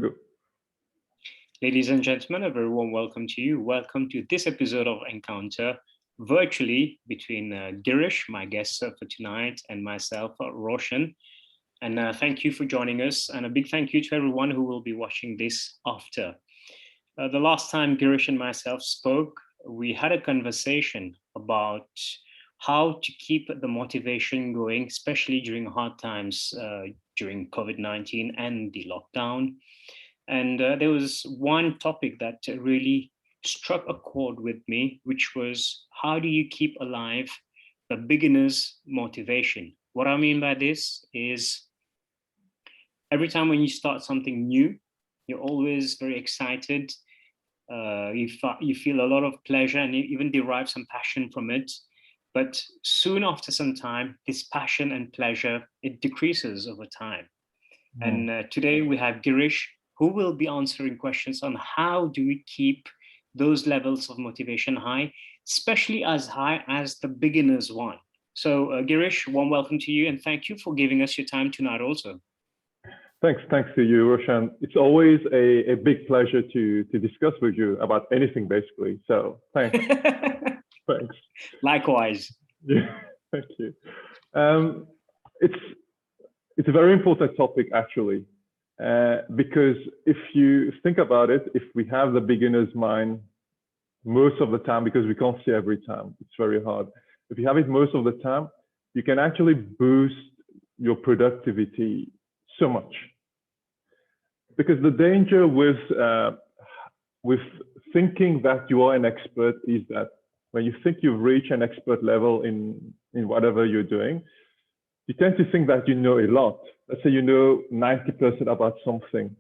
Go. Ladies and gentlemen, a very warm welcome to you. Welcome to this episode of Encounter, virtually between Geerish, my guest for tonight, and myself, Roshan. And thank you for joining us. And a big thank you to everyone who will be watching this after. The last time Geerish and myself spoke, we had a conversation about how to keep the motivation going, especially during hard times, during COVID-19 and the lockdown. And there was one topic that really struck a chord with me, which was how do you keep alive the beginner's motivation? What I mean by this is every time when you start something new, you're always very excited. You feel a lot of pleasure and you even derive some passion from it. But soon after some time, this passion and pleasure, it decreases over time. And today we have Geerish, who will be answering questions on how do we keep those levels of motivation high, especially as high as the beginner's one. So Geerish, warm welcome to you and thank you for giving us your time tonight also. Thanks to you, Roshan. It's always a big pleasure to discuss with you about anything, basically. So thanks. Thanks. Likewise. Yeah, thank you. It's a very important topic, actually, because if you think about it, if we have the beginner's mind most of the time, because we can't see every time, it's very hard. If you have it most of the time, you can actually boost your productivity so much. Because the danger with thinking that you are an expert is that when you think you've reached an expert level in whatever you're doing, you tend to think that you know a lot. Let's say you know 90% about something.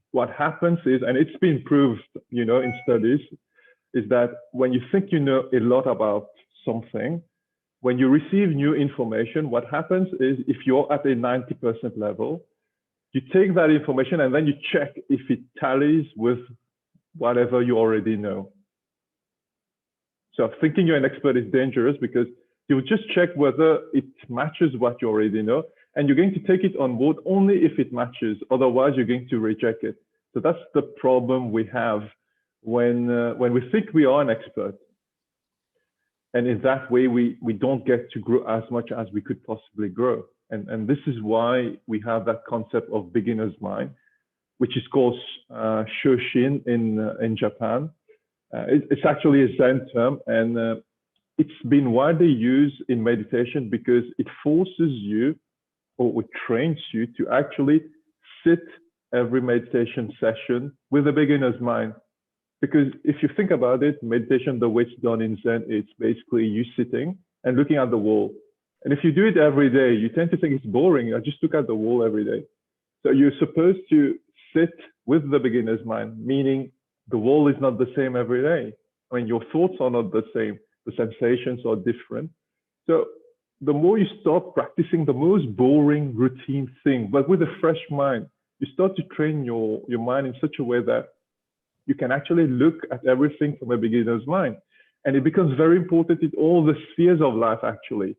What happens is, and it's been proved, in studies, is that when you think you know a lot about something, when you receive new information, what happens is if you're at a 90% level, you take that information and then you check if it tallies with whatever you already know. So thinking you're an expert is dangerous because you'll just check whether it matches what you already know, and you're going to take it on board only if it matches. Otherwise, you're going to reject it. So that's the problem we have when we think we are an expert. And in that way, we don't get to grow as much as we could possibly grow. And this is why we have that concept of beginner's mind, which is called Shoshin in Japan. It's actually a Zen term, and it's been widely used in meditation because it forces you or it trains you to actually sit every meditation session with a beginner's mind. Because if you think about it, meditation, the way it's done in Zen, it's basically you sitting and looking at the wall. And if you do it every day, you tend to think it's boring. I just look at the wall every day. So you're supposed to sit with the beginner's mind, meaning the wall is not the same every day. I mean, your thoughts are not the same. The sensations are different. So the more you start practicing the most boring routine thing, but with a fresh mind, you start to train your mind in such a way that you can actually look at everything from a beginner's mind. And it becomes very important in all the spheres of life, actually.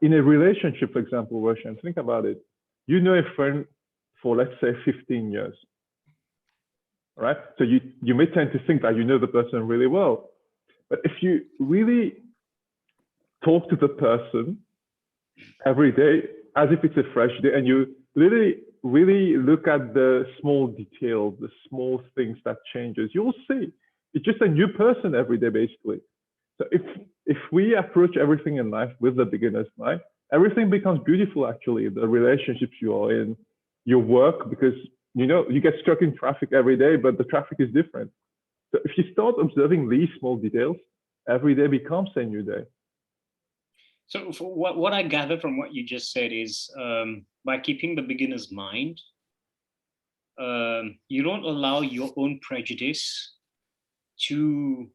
In a relationship, for example, Roshan, think about it. You know a friend for, let's say, 15 years, right? So you may tend to think that you know the person really well. But if you really talk to the person every day as if it's a fresh day, and you really look at the small details, the small things that changes, you'll see it's just a new person every day, basically. So if we approach everything in life with the beginner's mind, everything becomes beautiful, actually. The relationships you are in, your work, because you get stuck in traffic every day, but the traffic is different. So if you start observing these small details, every day becomes a new day. So for what I gather from what you just said is by keeping the beginner's mind, you don't allow your own prejudice to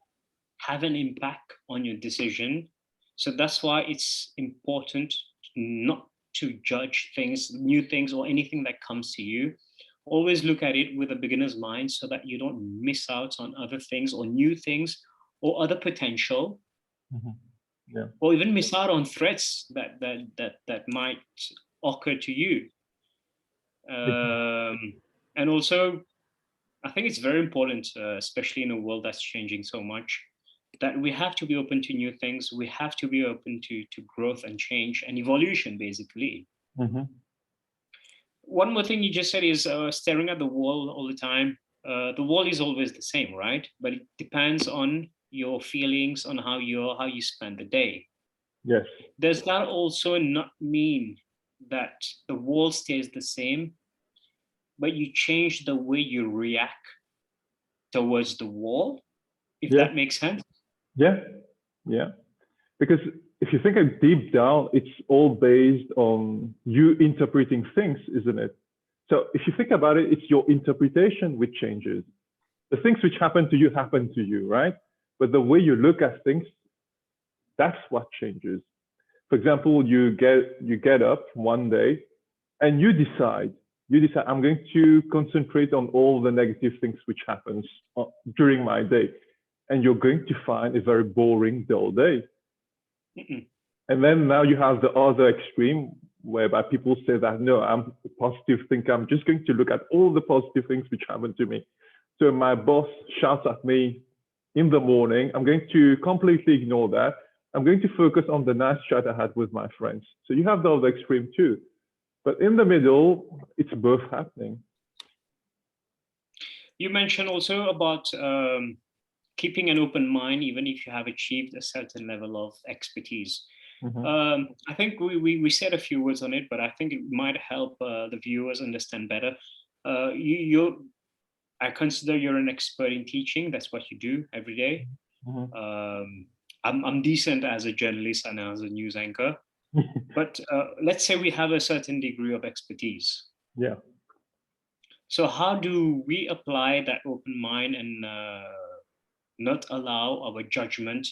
have an impact on your decision. So that's why it's important not to judge things, new things, or anything that comes to you. Always look at it with a beginner's mind so that you don't miss out on other things or new things or other potential, Yeah. or even miss out on threats that might occur to you. And also, I think it's very important, especially in a world that's changing so much, that we have to be open to new things. We have to be open to growth and change and evolution, basically. Mm-hmm. One more thing you just said is staring at the wall all the time. The wall is always the same, right? But it depends on your feelings, on how you spend the day. Yes. Does that also not mean that the wall stays the same, but you change the way you react towards the wall, if Yeah. that makes sense? Yeah. Yeah. Because if you think of deep down, it's all based on you interpreting things, isn't it? So if you think about it, it's your interpretation which changes. The things which happen to you, right? But the way you look at things, that's what changes. For example, you get up one day and you decide I'm going to concentrate on all the negative things which happens during my day, and you're going to find a very boring, dull day. Mm-mm. And then now you have the other extreme whereby people say that no, I'm a positive thinker. I'm just going to look at all the positive things which happen to me. So my boss shouts at me in the morning. I'm going to completely ignore that. I'm going to focus on the nice chat I had with my friends. So you have the other extreme too. But in the middle, it's both happening. You mentioned also about keeping an open mind, even if you have achieved a certain level of expertise. Mm-hmm. I think we said a few words on it, but I think it might help the viewers understand better. I consider you're an expert in teaching. That's what you do every day. Mm-hmm. I'm decent as a journalist and as a news anchor, but let's say we have a certain degree of expertise. Yeah. So how do we apply that open mind and not allow our judgment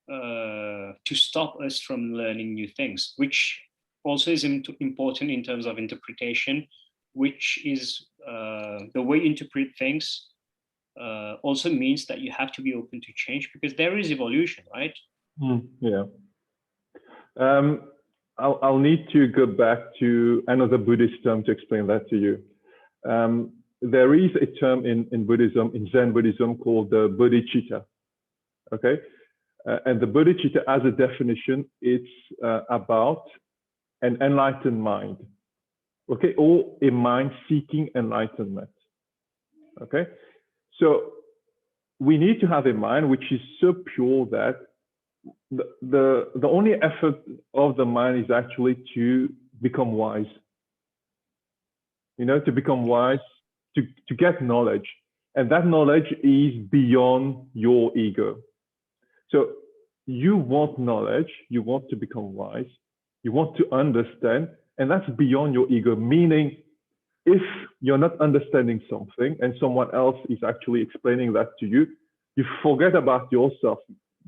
to stop us from learning new things, which also is important in terms of interpretation, which is the way you interpret things also means that you have to be open to change because there is evolution, right? Yeah. I'll need to go back to another Buddhist term to explain that to you. There is a term in Buddhism, in Zen Buddhism, called the bodhicitta. Okay, and the bodhicitta, as a definition, it's about an enlightened mind. Okay, or a mind seeking enlightenment. Okay, so we need to have a mind which is so pure that the only effort of the mind is actually to become wise. To become wise, to get knowledge. And that knowledge is beyond your ego. So you want knowledge, you want to become wise, you want to understand, and that's beyond your ego. Meaning, if you're not understanding something and someone else is actually explaining that to you, you forget about yourself,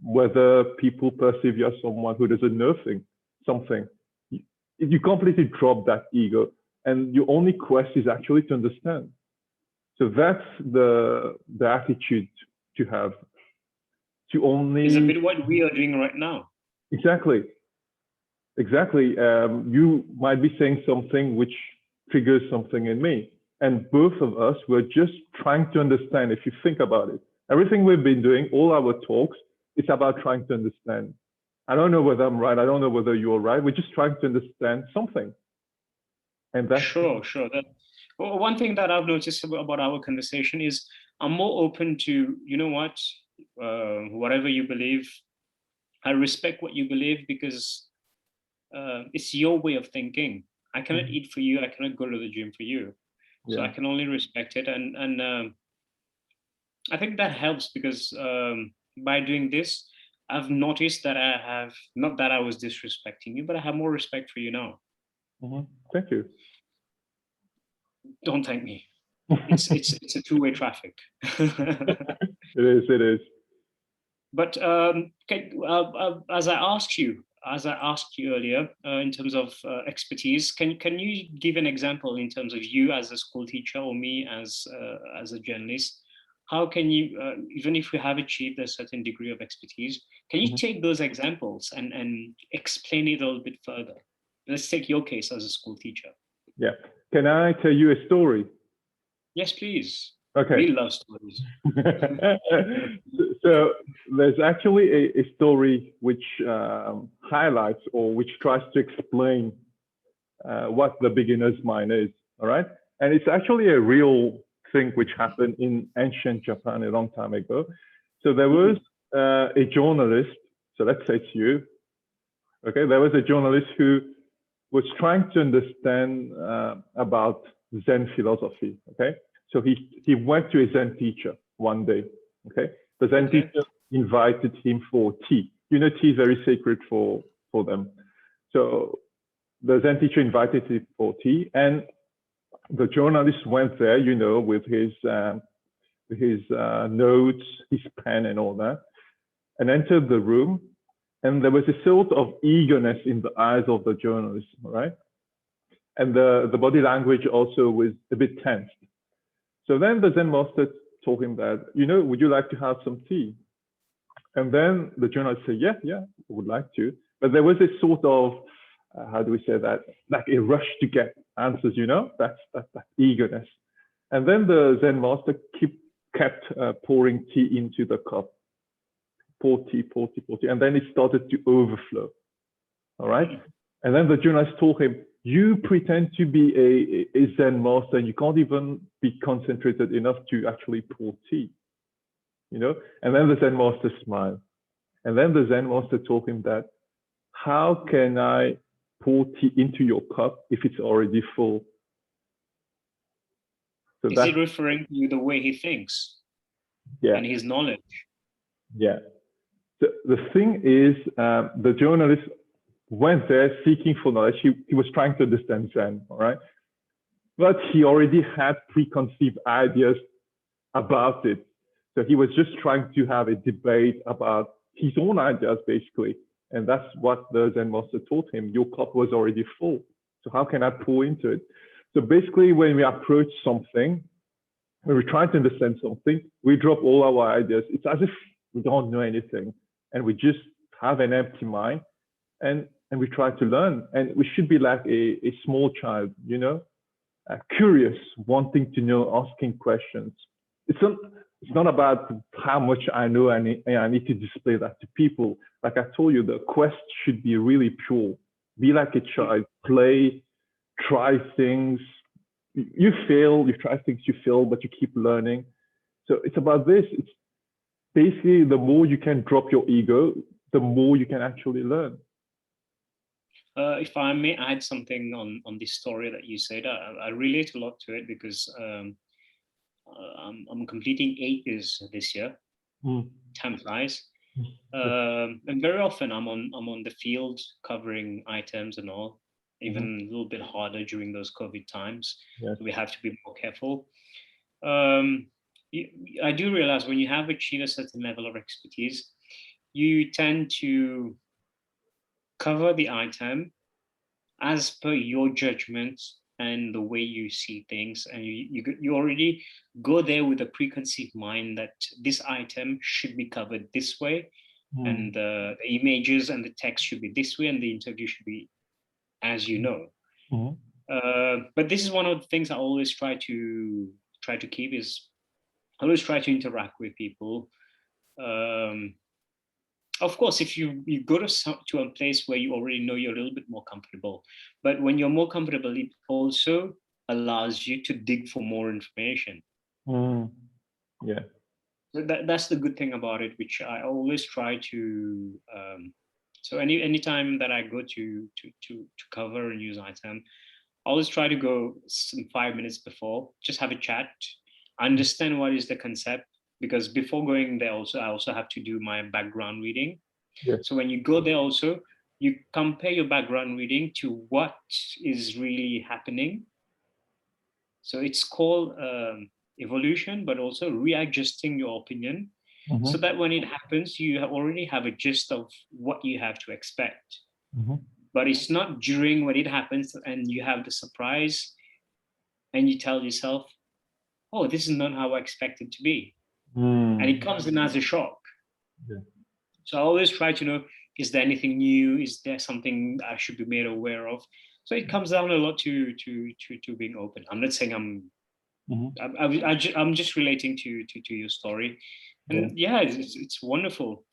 whether people perceive you as someone who doesn't know something. You completely drop that ego, and your only quest is actually to understand. So that's the attitude to have. To only Is a bit what we are doing right now. Exactly. You might be saying something which triggers something in me, and both of us were just trying to understand. If you think about it, everything we've been doing, all our talks, it's about trying to understand. I don't know whether I'm right. I don't know whether you're right. We're just trying to understand something. And that's Sure. One thing that I've noticed about our conversation is I'm more open to, whatever you believe. I respect what you believe because it's your way of thinking. I cannot eat for you. I cannot go to the gym for you. So I can only respect it. And I think that helps because by doing this, I've noticed that I have, not that I was disrespecting you, but I have more respect for you now. Thank you. Don't thank me. It's a two-way traffic. It is. But as I asked you earlier, in terms of expertise, can you give an example in terms of you as a school teacher or me as a journalist? How can you, even if we have achieved a certain degree of expertise, can you take those examples and explain it a little bit further? Let's take your case as a school teacher. Yeah. Can I tell you a story? Yes, please. Okay. We love stories. So there's actually a story which highlights or which tries to explain what the beginner's mind is. All right. And it's actually a real thing which happened in ancient Japan a long time ago. So there was a journalist. So let's say it's you. Okay. There was a journalist who was trying to understand about Zen philosophy. Okay. So he went to a Zen teacher one day. Okay. The Zen teacher invited him for tea. You know, tea is very sacred for them. So the Zen teacher invited him for tea, and the journalist went there, you know, with his notes, his pen, and all that, and entered the room. And there was a sort of eagerness in the eyes of the journalist, right? And the body language also was a bit tense. So then the Zen master told him that, you know, would you like to have some tea? And then the journalist said, yeah, I would like to. But there was a sort of, how do we say that, like a rush to get answers, you know, that eagerness. And then the Zen master kept pouring tea into the cup. Pour tea. And then it started to overflow. All right. And then the journalist told him, you pretend to be a Zen master and you can't even be concentrated enough to actually pour tea, you know? And then the Zen master smiled. And then the Zen master told him that, how can I pour tea into your cup if it's already full? So is he referring to the way he thinks? Yeah. And his knowledge? Yeah. The thing is, the journalist went there seeking for knowledge. He was trying to understand Zen, all right? But he already had preconceived ideas about it. So he was just trying to have a debate about his own ideas, basically. And that's what the Zen master told him. Your cup was already full. So how can I pour into it? So basically, when we approach something, when we try to understand something, we drop all our ideas. It's as if we don't know anything. And we just have an empty mind and we try to learn. And we should be like a small child, you know, curious, wanting to know, asking questions. It's not about how much I know and I need to display that to people. Like I told you, the quest should be really pure. Be like a child, play, try things. You fail, you try things, you fail, but you keep learning. So it's about this. It's basically the more you can drop your ego, the more you can actually learn. If I may add something on this story that you said, I relate a lot to it because I'm completing 8 years this year. Time flies. And very often I'm on the field covering items and all, even a little bit harder during those COVID times. Yes. So we have to be more careful. I do realize when you have achieved a certain level of expertise, you tend to cover the item as per your judgment and the way you see things, and you already go there with a preconceived mind that this item should be covered this way, and the images and the text should be this way, and the interview should be as you know. But this is one of the things I always try to keep is I always try to interact with people. Of course, if you go to a place where you already know you're a little bit more comfortable, but when you're more comfortable, it also allows you to dig for more information. Yeah. So that's the good thing about it, which I always try to. So anytime that I go to cover a news item, I always try to go some 5 minutes before, just have a chat, understand what is the concept, because before going there I also have to do my background reading. Yes. So when you go there also, you compare your background reading to what is really happening. So it's called evolution, but also readjusting your opinion, so that when it happens, you already have a gist of what you have to expect. But it's not during when it happens and you have the surprise and you tell yourself, oh, this is not how I expect it to be. And it comes in as a shock. Yeah. So I always try to know, is there anything new? Is there something I should be made aware of? So it comes down a lot to being open. I'm not saying I'm I'm just relating to your story, and yeah, it's wonderful,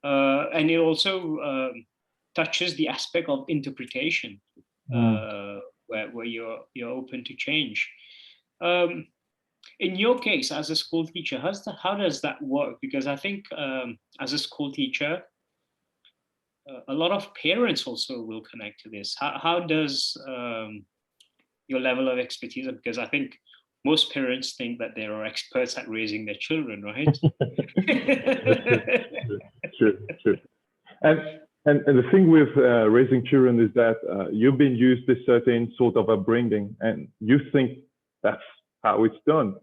and it also touches the aspect of interpretation, where you're open to change. Um, in your case, as a school teacher, how does that work? Because I think as a school teacher, a lot of parents also will connect to this. How does your level of expertise? Because I think most parents think that they are experts at raising their children, right? True. And and the thing with raising children is that you've been used to certain sort of upbringing, and you think that's how it's done.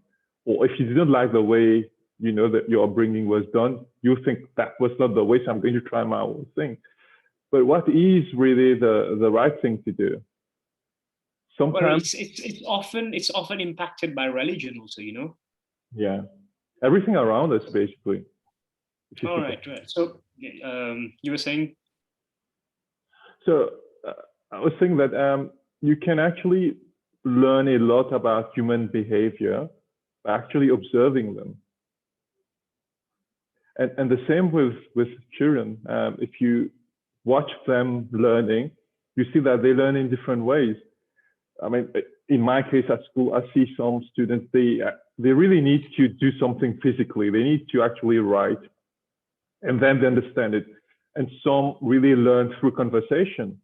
Or if you didn't like the way you know that your upbringing was done, you think that was not the way, so I'm going to try my own thing. But what is really the right thing to do? Well, Sometimes, it's often impacted by religion also, you know. yeah, everything around us basically. If you All think right, right. So you were saying, so, I was saying that you can actually learn a lot about human behavior by actually observing them. And the same with children. If you watch them learning, you see that they learn in different ways. I mean, in my case at school, I see some students, they really need to do something physically. They need to actually write, and then they understand it. And some really learn through conversation.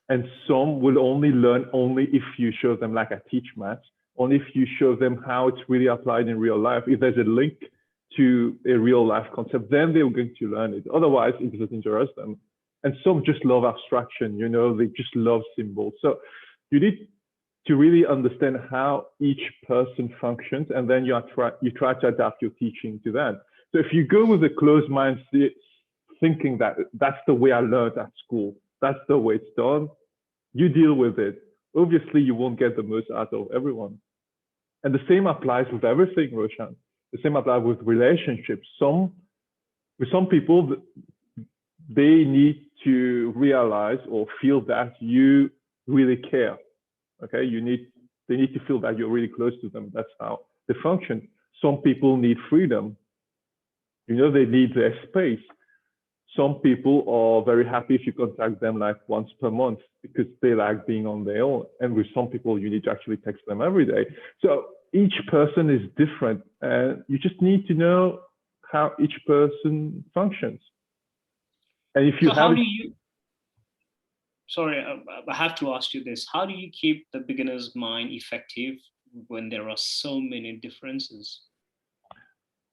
And some will only learn only if you show them, like I teach maths, only if you show them how it's really applied in real life. If there's a link to a real life concept, then they're going to learn it. Otherwise, it doesn't interest them. And some just love abstraction, you know, they just love symbols. So you need to really understand how each person functions, and then you try to adapt your teaching to that. So if you go with a closed mind, thinking that that's the way I learned at school, that's the way it's done, you deal with it. Obviously, you won't get the most out of everyone. And the same applies with everything, Roshan. The same applies with relationships. With some people, they need to realize or feel that you really care. Okay, they need to feel that you're really close to them. That's how they function. Some people need freedom. You know, they need their space. Some people are very happy if you contact them like once per month because they like being on their own. And with some people, you need to actually text them every day. So each person is different, and you just need to know how each person functions. And if you so have how it, do you? Sorry, I have to ask you this. How do you keep the beginner's mind effective when there are so many differences?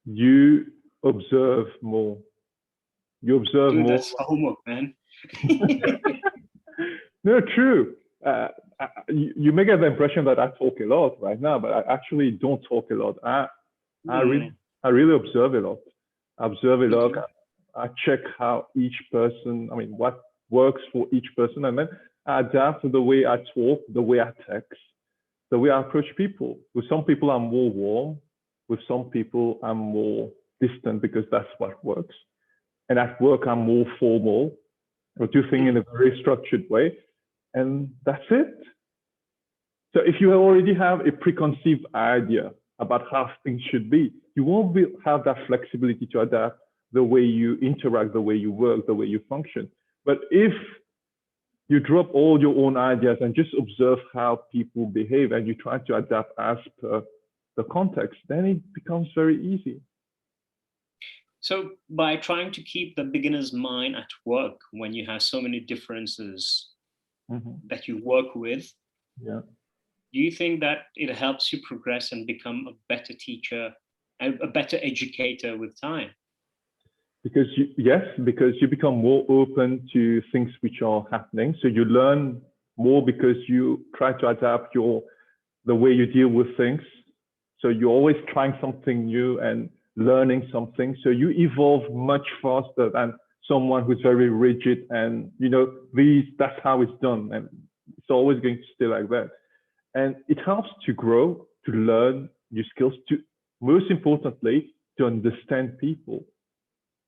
you observe more. You observe Dude, more. that's homework, man. No, true. You may get the impression that I talk a lot right now, but I actually don't talk a lot. I really, I really observe a lot. I observe a lot. I check how each person, I mean, what works for each person, and then I adapt to the way I talk, the way I text, the way I approach people. With some people, I'm more warm. With some people, I'm more distant because that's what works. And at work, I'm more formal. I do things in a very structured way, and that's it. So if you already have a preconceived idea about how things should be, you won't have that flexibility to adapt the way you interact, the way you work, the way you function. But if you drop all your own ideas and just observe how people behave and you try to adapt as per the context, then it becomes very easy. So by trying to keep the beginner's mind at work when you have so many differences that you work with, Yeah. do you think that it helps you progress and become a better teacher, a better educator with time? Because because you become more open to things which are happening. So you learn more because you try to adapt the way you deal with things. So you're always trying something new and learning something. So you evolve much faster than someone who's very rigid and that's how it's done, and it's always going to stay like that. And it helps to grow, to learn new skills, to most importantly to understand people,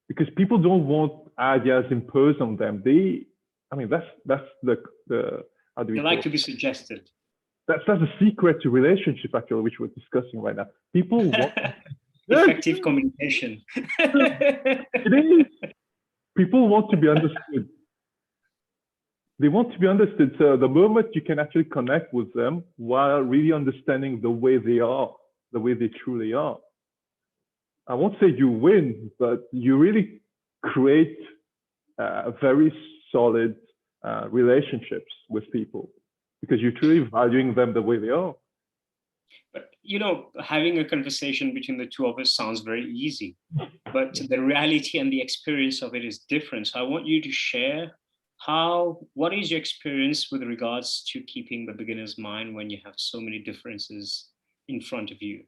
because people don't want ideas imposed on them. That's the how do we They call like it? to be suggested. That's the secret to relationship, actually, which we're discussing right now. People want effective communication. It is. People want to be understood. They want to be understood. So the moment you can actually connect with them while really understanding the way they are, the way they truly are, I won't say you win, but you really create very solid relationships with people because you're truly valuing them the way they are. But having a conversation between the two of us sounds very easy, but the reality and the experience of it is different. So I want you to share what is your experience with regards to keeping the beginner's mind when you have so many differences in front of you?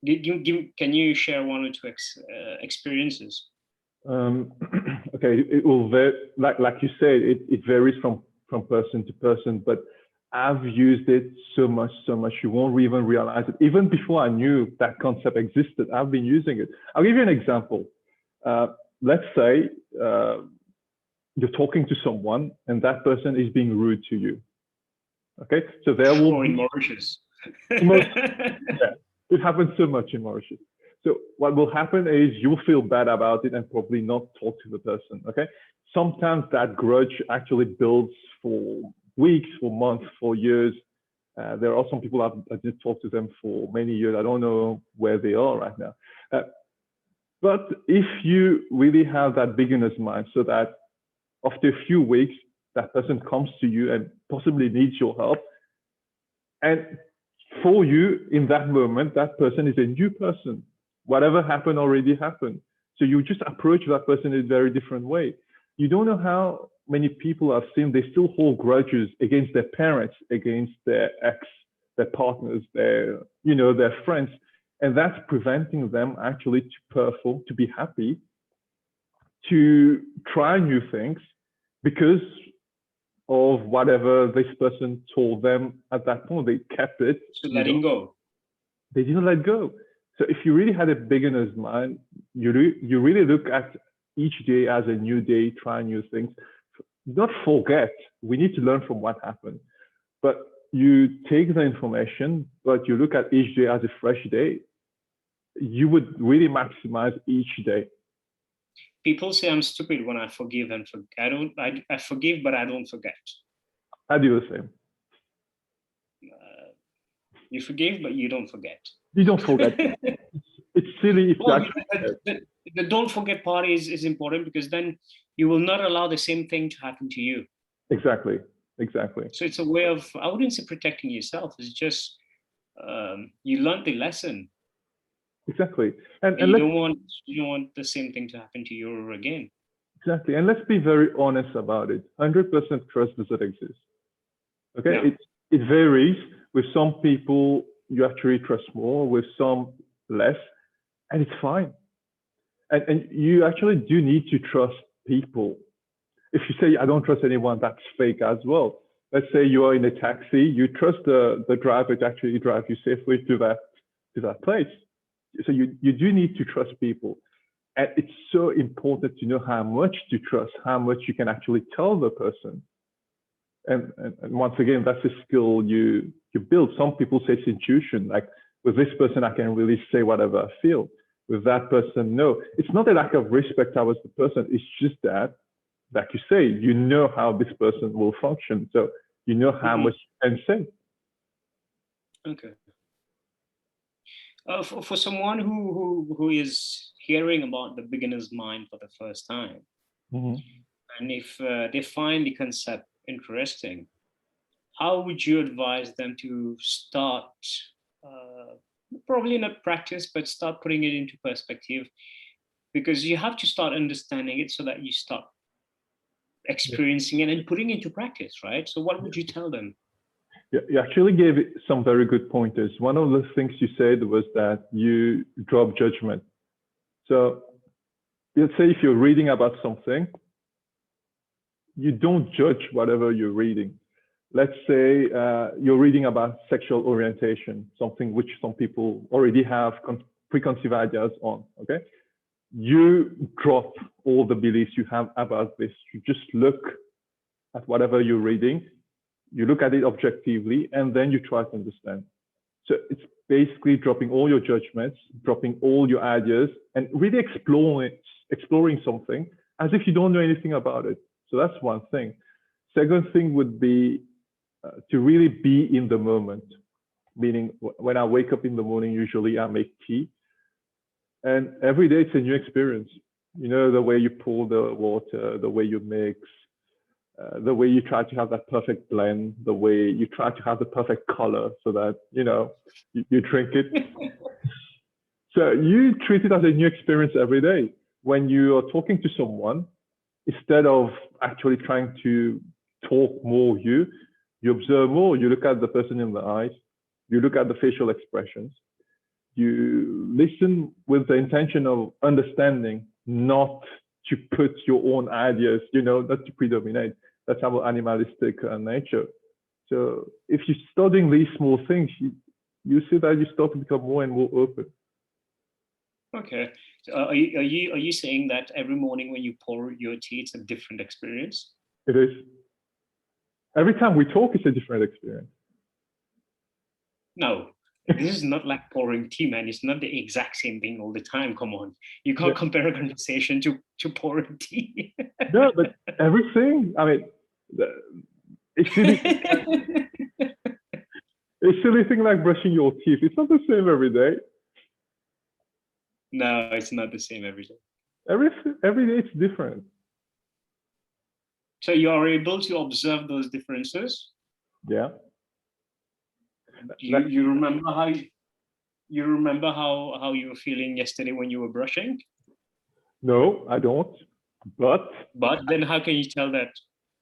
Can you share one or two experiences? Okay, it will vary, like you said, it varies from person to person, but I've used it so much you won't even realize it. Even before I knew that concept existed, I've been using it. I'll give you an example. Let's say you're talking to someone and that person is being rude to you. Okay, so there will be in Mauritius. Yeah, it happens so much in Mauritius. So what will happen is you'll feel bad about it and probably not talk to the person. Okay, sometimes that grudge actually builds for weeks, for months, for years. There are some people I did talk to them for many years. I don't know where they are right now. But if you really have that beginner's mind, so that after a few weeks, that person comes to you and possibly needs your help, and for you in that moment, that person is a new person. Whatever happened already happened. So you just approach that person in a very different way. You don't know how many people I've seen, they still hold grudges against their parents, against their ex, their partners, their friends. And that's preventing them actually to perform, to be happy, to try new things because of whatever this person told them at that point. They kept it. So letting go. They didn't let go. So if you really had a beginner's mind, you really look at each day as a new day, try new things. Not forget, we need to learn from what happened. But you take the information, but you look at each day as a fresh day. You would really maximize each day. People say I'm stupid when I forgive and forget. I forgive, but I don't forget. I do the same. You forgive, but you don't forget. You don't forget. It's silly if the don't forget part is important because then you will not allow the same thing to happen to you. Exactly. So it's a way of, I wouldn't say protecting yourself. It's just you learned the lesson. Exactly. And you don't want the same thing to happen to you again. Exactly. And let's be very honest about it. 100% trust doesn't exist. Okay. Yeah. It varies. With some people, you actually trust more, with some less, and it's fine. And you actually do need to trust people. If you say, I don't trust anyone, that's fake as well. Let's say you are in a taxi, you trust the driver to actually drive you safely to that place. So you do need to trust people. And it's so important to know how much to trust, how much you can actually tell the person. And once again, that's a skill you build. Some people say it's intuition. Like with this person, I can really say whatever I feel. With that person, no. It's not a lack of respect towards the person. It's just that, like you say, you know how this person will function. So you know how much you can say. Okay. For someone who is hearing about the beginner's mind for the first time, and if they find the concept interesting, how would you advise them to start, probably not practice, but start putting it into perspective? Because you have to start understanding it so that you start experiencing it and putting it into practice, right? So what would you tell them? Yeah, you actually gave some very good pointers. One of the things you said was that you drop judgment. So let's say if you're reading about something, you don't judge whatever you're reading. Let's say you're reading about sexual orientation, something which some people already have preconceived ideas on, okay? You drop all the beliefs you have about this. You just look at whatever you're reading. you look at it objectively, and then you try to understand. So it's basically dropping all your judgments, dropping all your ideas, and really exploring something as if you don't know anything about it. So that's one thing. Second thing would be to really be in the moment, meaning when I wake up in the morning, usually I make tea, and every day it's a new experience. You know, the way you pour the water, the way you mix, the way you try to have that perfect blend, the way you try to have the perfect color so that, you know, you drink it. So you treat it as a new experience every day. When you are talking to someone, instead of actually trying to talk more, you observe more. You look at the person in the eyes, you look at the facial expressions, you listen with the intention of understanding, not to put your own ideas, you know, not to predominate. That's our animalistic nature. So if you start doing these small things, you see that you start to become more and more open. Okay. So are you saying that every morning when you pour your tea, it's a different experience? It is. Every time we talk, it's a different experience. No, this is not like pouring tea, man. It's not the exact same thing all the time. Come on. You can't compare a conversation to pouring tea. No, but everything, I mean, it's silly thing like brushing your teeth. It's not the same every day. No, it's not the same every day. Every day it's different. So you are able to observe those differences? Yeah. You remember how you were feeling yesterday when you were brushing? No, I don't. But then how can you tell that?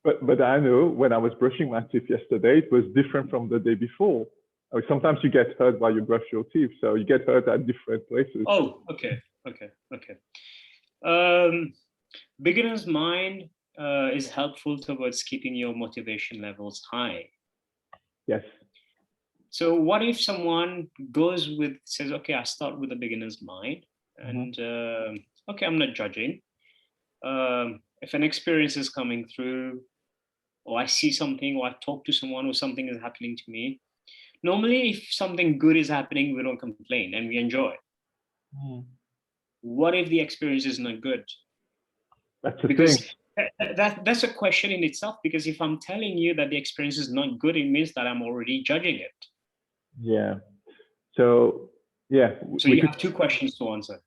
But I know when I was brushing my teeth yesterday, it was different from the day before. I mean, sometimes you get hurt while you brush your teeth, so you get hurt at different places. Oh, okay. Beginner's mind is helpful towards keeping your motivation levels high. Yes. So what if someone says, okay, I start with a beginner's mind, and okay, I'm not judging. If an experience is coming through, or I see something, or I talk to someone, or something is happening to me, normally if something good is happening, we don't complain and we enjoy. What if the experience is not good? That's the thing. That's a question in itself, because if I'm telling you that the experience is not good, it means that I'm already judging it. Yeah. So yeah. So you have two questions to answer.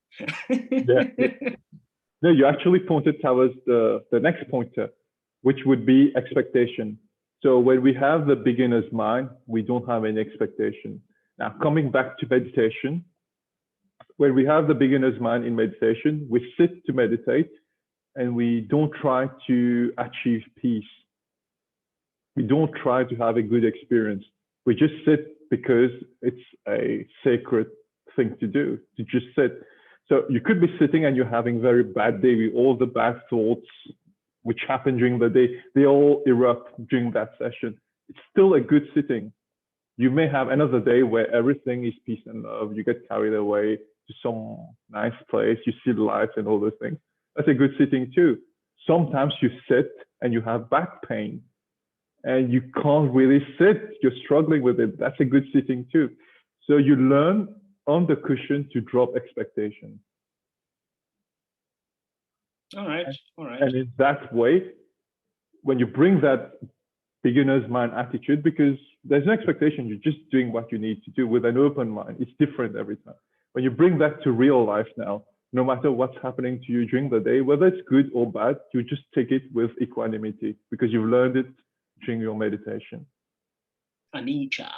Yeah. No, you actually pointed towards the next pointer, which would be expectation. So when we have the beginner's mind, we don't have any expectation. Now, coming back to meditation, when we have the beginner's mind in meditation, we sit to meditate and we don't try to achieve peace. We don't try to have a good experience. We just sit because it's a sacred thing to do, to just sit. So you could be sitting and you're having a very bad day with all the bad thoughts which happen during the day. They all erupt during that session. It's still a good sitting. You may have another day where everything is peace and love. You get carried away to some nice place. You see the lights and all those things. That's a good sitting too. Sometimes you sit and you have back pain and you can't really sit. You're struggling with it. That's a good sitting too. So you learn on the cushion to drop expectation. All right. And in that way, when you bring that beginner's mind attitude, because there's no expectation, you're just doing what you need to do with an open mind. It's different every time. When you bring that to real life now, no matter what's happening to you during the day, whether it's good or bad, you just take it with equanimity because you've learned it during your meditation. Anicca.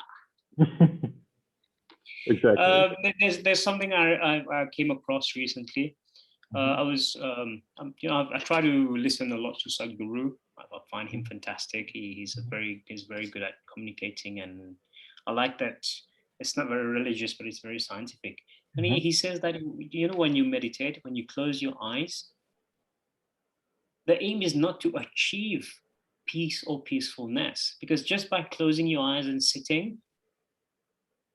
Exactly. There's something I came across recently. I try to listen a lot to Sadhguru. I find him fantastic. He's very good at communicating, and I like that. It's not very religious, but it's very scientific. And he says that, when you meditate, when you close your eyes, the aim is not to achieve peace or peacefulness, because just by closing your eyes and sitting,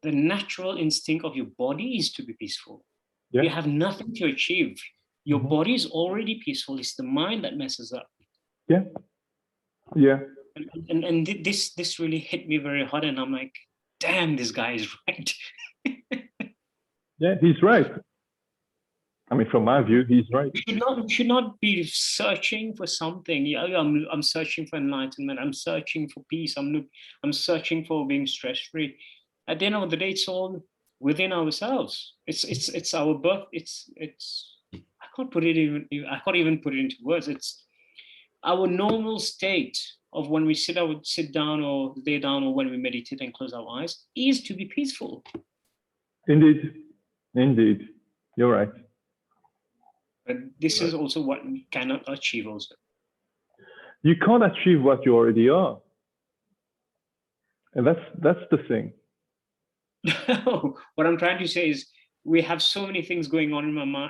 the natural instinct of your body is to be peaceful. Yeah. You have nothing to achieve. Your body is already peaceful. It's the mind that messes up. Yeah. This really hit me very hard, and I'm like, damn, this guy is right. Yeah, he's right. I mean, from my view, he's right. We should not be searching for something. Yeah, I'm searching for enlightenment. I'm searching for peace. I'm searching for being stress free. At the end of the day, it's all within ourselves. It's our birth. It's. I can't put it even. I can't even put it into words. It's our normal state of when we sit down or lay down, or when we meditate and close our eyes, is to be peaceful. Indeed, indeed, you're right. But this is also what we cannot achieve also. You can't achieve what you already are. And that's the thing. What I'm trying to say is we have so many things going on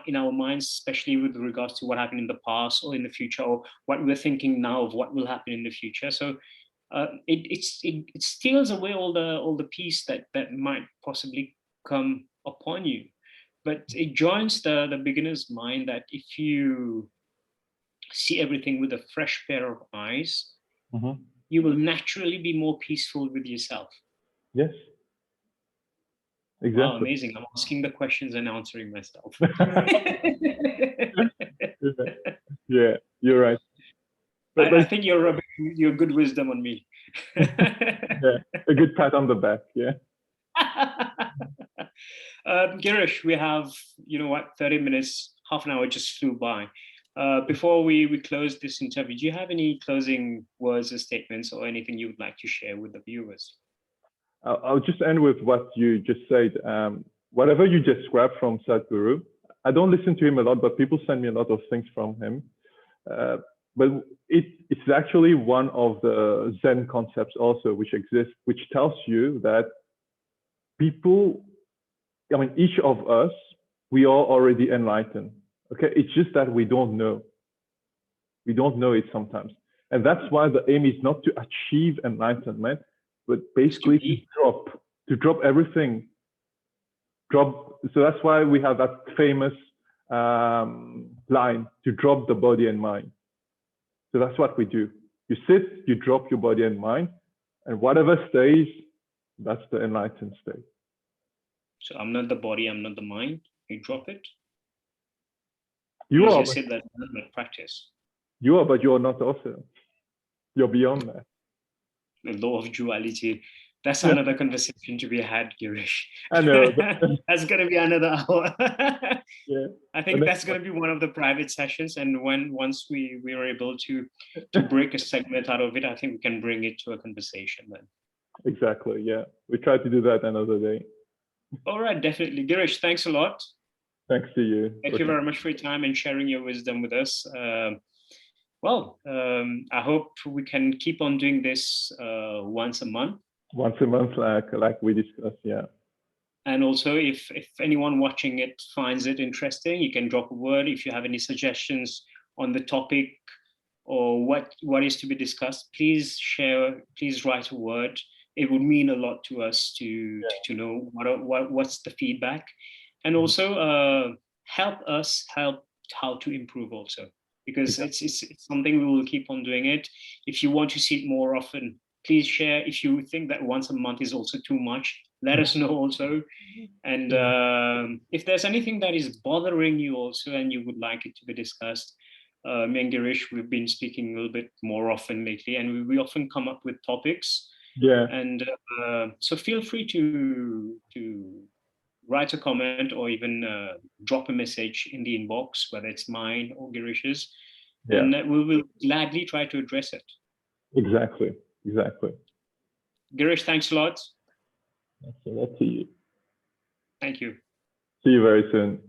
in our minds, especially with regards to what happened in the past or in the future, or what we're thinking now of what will happen in the future. So it steals away all the peace that might possibly come upon you. But it joins the beginner's mind that if you see everything with a fresh pair of eyes, you will naturally be more peaceful with yourself. Yes. Exactly. Wow, amazing. I'm asking the questions and answering myself. Yeah, you're right. But I think you're good wisdom on me. Yeah, a good pat on the back. Yeah. Geerish, we have, 30 minutes, half an hour just flew by. Before we close this interview, do you have any closing words or statements or anything you would like to share with the viewers? I'll just end with what you just said. Whatever you described from Sadhguru, I don't listen to him a lot, but people send me a lot of things from him. But it's actually one of the Zen concepts also, which exists, which tells you that people, I mean, each of us, we are already enlightened. Okay, it's just that we don't know. We don't know it sometimes. And that's why the aim is not to achieve enlightenment, but basically to drop everything. So that's why we have that famous line, to drop the body and mind. So that's what we do. You sit, you drop your body and mind, and whatever stays, that's the enlightened state. So I'm not the body, I'm not the mind. You drop it. You are. You said that in practice. You are, but you are not also. You're beyond that. The law of duality. That's another conversation to be had, Geerish. I know. That's going to be another hour. Yeah. I think that's going to be one of the private sessions. And once we are able to break a segment out of it, I think we can bring it to a conversation then. Exactly. Yeah. We try to do that another day. All right. Definitely. Geerish, thanks a lot. Thanks to you. Thank you very much for your time and sharing your wisdom with us. I hope we can keep on doing this once a month. Once a month, like we discussed, yeah. And also, if anyone watching it finds it interesting, you can drop a word. If you have any suggestions on the topic or what is to be discussed, please share. Please write a word. It would mean a lot to us to know what's the feedback, and also help us help how to improve also, because it's something we will keep on doing it. If you want to see it more often, please share. If you think that once a month is also too much, let us know also. And if there's anything that is bothering you also and you would like it to be discussed, me and Geerish, we've been speaking a little bit more often lately, and we often come up with topics. Yeah. And so feel free to write a comment or even drop a message in the inbox, whether it's mine or Geerish's, and we will gladly try to address it. Exactly. Geerish, thanks a lot. That's to you. Thank you. See you very soon.